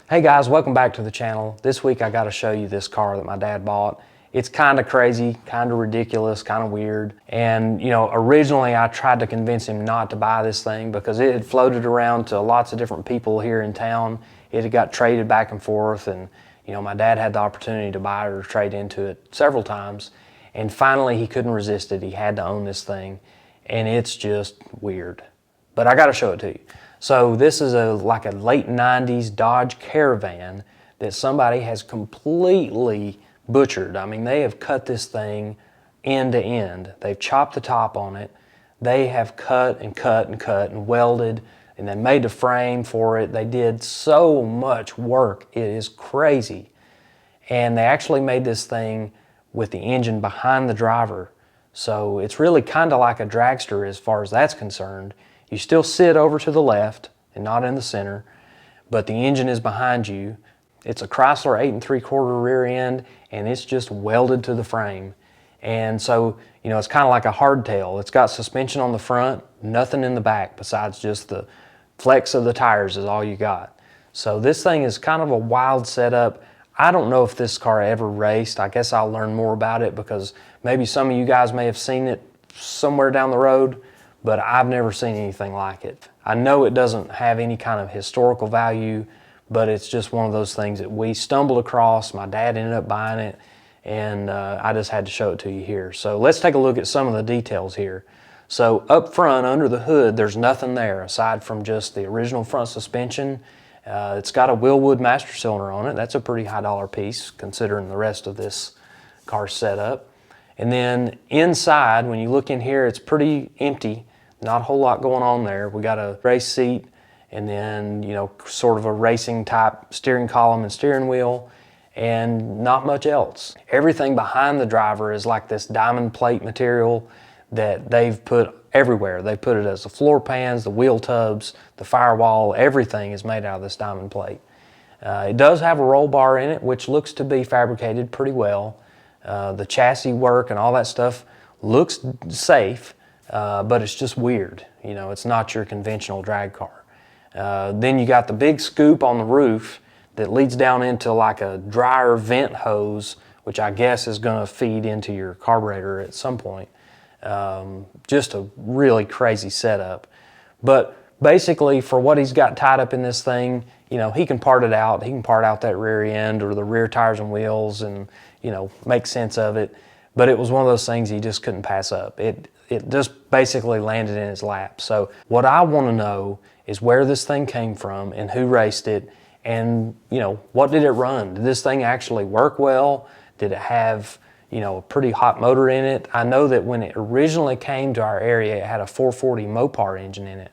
Hey guys, welcome back to the channel. This week I got to show you this car that my dad bought. It's kind of crazy, kind of ridiculous, kind of weird. And you know, originally I tried to convince him not to buy this thing because it had floated around to lots of different people here in town. It had got traded back and forth, and you know, my dad had the opportunity to buy it or trade into it several times. And finally he couldn't resist it. He had to own this thing, and it's just weird. But I got to show it to you. So this is like a late 90s Dodge Caravan that somebody has completely butchered. I mean, they have cut this thing end to end. They've chopped the top on it. They have cut and cut and cut and welded, and they made the frame for it. They did so much work. It is crazy. And they actually made this thing with the engine behind the driver. So it's really kind of like a dragster as far as that's concerned. You still sit over to the left and not in the center, but the engine is behind you. It's a Chrysler 8 3/4 rear end, and it's just welded to the frame. And so, you know, it's kind of like a hardtail. It's got suspension on the front, nothing in the back besides just the flex of the tires is all you got. So this thing is kind of a wild setup. I don't know if this car ever raced. I guess I'll learn more about it because maybe some of you guys may have seen it somewhere down the road, but I've never seen anything like it. I know it doesn't have any kind of historical value, but it's just one of those things that we stumbled across. My dad ended up buying it, and I just had to show it to you here. So let's take a look at some of the details here. So up front, under the hood, there's nothing there aside from just the original front suspension. It's got a Wilwood master cylinder on it. That's a pretty high dollar piece considering the rest of this car setup. And then inside, when you look in here, it's pretty empty. Not a whole lot going on there. We got a race seat and then, you know, sort of a racing type steering column and steering wheel, and not much else. Everything behind the driver is like this diamond plate material that they've put everywhere. They put it as the floor pans, the wheel tubs, the firewall, everything is made out of this diamond plate. It does have a roll bar in it, which looks to be fabricated pretty well. The chassis work and all that stuff looks safe, but it's just weird. You know, it's not your conventional drag car. Then you got the big scoop on the roof that leads down into like a dryer vent hose, which I guess is going to feed into your carburetor at some point. Just a really crazy setup. But basically, for what he's got tied up in this thing, you know, he can part it out. He can part out that rear end or the rear tires and wheels and, you know, make sense of it. But it was one of those things he just couldn't pass up. It just basically landed in his lap. So what I want to know is where this thing came from and who raced it, and, you know, what did it run? Did this thing actually work well? Did it have, you know, a pretty hot motor in it? I know that when it originally came to our area, it had a 440 Mopar engine in it,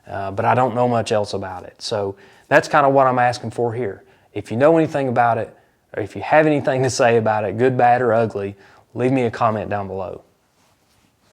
but I don't know much else about it. So that's kind of what I'm asking for here. If you know anything about it, or if you have anything to say about it, good, bad, or ugly, leave me a comment down below.